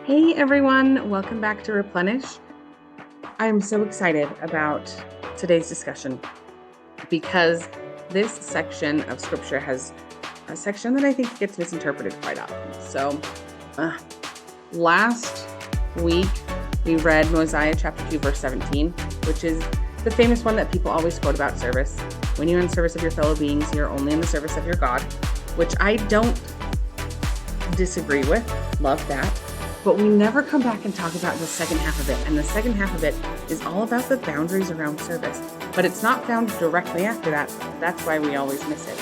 Hey everyone, welcome back to Replenish. I'm so excited about today's discussion because this section of scripture has a section that I think gets misinterpreted quite often. So last week we read Mosiah chapter 2 verse 17, which is the famous one that people always quote about service. When you're in service of your fellow beings, you're only in the service of your God, which I don't disagree with. Love that. But we never come back and talk about the second half of it. And the second half of it is all about the boundaries around service. But it's not found directly after that. That's why we always miss it.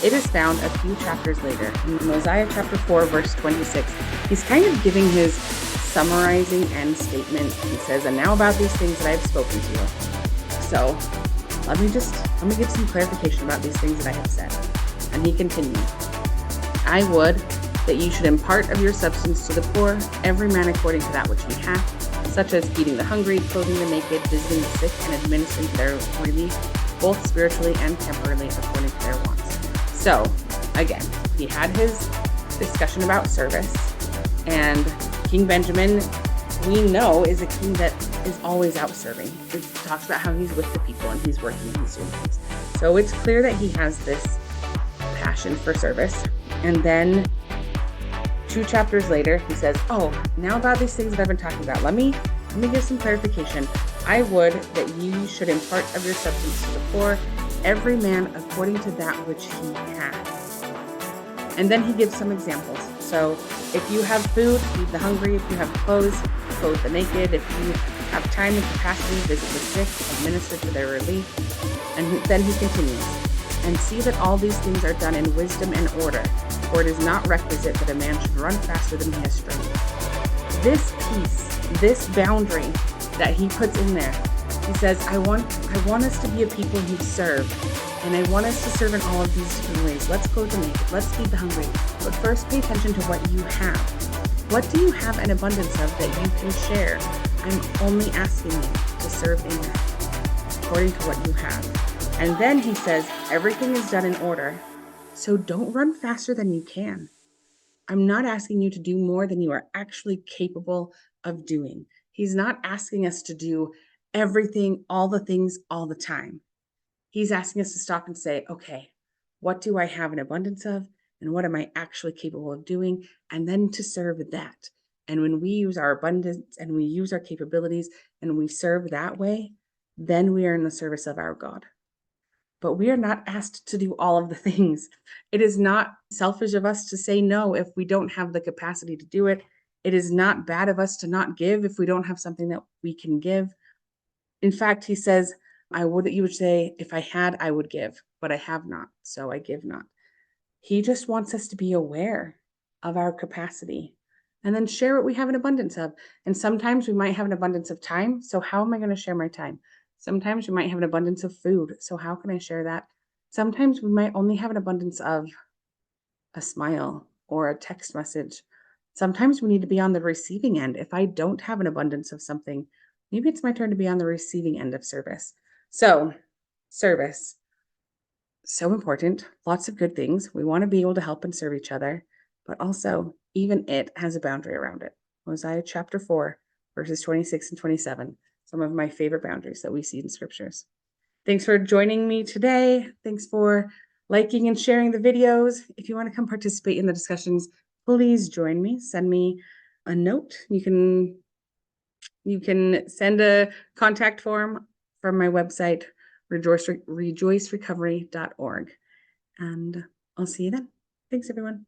It is found a few chapters later in Mosiah chapter 4, verse 26. He's kind of giving his summarizing end statement. He says, "And now about these things that I have spoken to you." So let me give some clarification about these things that I have said. And he continued, "I would that you should impart of your substance to the poor, every man according to that which he hath, such as feeding the hungry, clothing the naked, visiting the sick, and administering to their relief, both spiritually and temporally, according to their wants." So, again, he had his discussion about service, and King Benjamin, we know, is a king that is always out serving. It talks about how he's with the people and he's working and he's doing things. So it's clear that he has this passion for service. And then 2 chapters later, he says, "Oh, now about these things that I've been talking about, let me give some clarification. I would that you should impart of your substance to the poor, every man according to that which he hath." And then he gives some examples. So if you have food, feed the hungry. If you have clothes, clothe the naked. If you have time and capacity, visit the sick, administer to their relief. And then he continues, "And see that all these things are done in wisdom and order. For it is not requisite that a man should run faster than he has strength." This piece, this boundary that he puts in there, he says, I want us to be a people who serve. And I want us to serve in all of these different ways. Let's clothe the naked. Let's feed the hungry. But first, pay attention to what you have. What do you have an abundance of that you can share? I'm only asking you to serve in that, according to what you have. And then he says, everything is done in order. So don't run faster than you can. I'm not asking you to do more than you are actually capable of doing. He's not asking us to do everything, all the things, all the time. He's asking us to stop and say, okay, what do I have an abundance of? And what am I actually capable of doing? And then to serve that. And when we use our abundance and we use our capabilities and we serve that way, then we are in the service of our God. But we are not asked to do all of the things. It is not selfish of us to say no if we don't have the capacity to do it. It is not bad of us to not give if we don't have something that we can give. In fact, he says, I would that you would say, if I had, I would give, but I have not, so I give not. He just wants us to be aware of our capacity and then share what we have an abundance of. And sometimes we might have an abundance of time. So how am I going to share my time? Sometimes we might have an abundance of food. So how can I share that? Sometimes we might only have an abundance of a smile or a text message. Sometimes we need to be on the receiving end. If I don't have an abundance of something, maybe it's my turn to be on the receiving end of service. So, service, so important. Lots of good things. We want to be able to help and serve each other, but also even it has a boundary around it. Mosiah chapter 4, verses 26 and 27, some of my favorite boundaries that we see in scriptures. Thanks for joining me today. Thanks for liking and sharing the videos. If you want to come participate in the discussions, please join me. Send me a note. You can send a contact form from my website, rejoicerecovery.org. And I'll see you then. Thanks, everyone.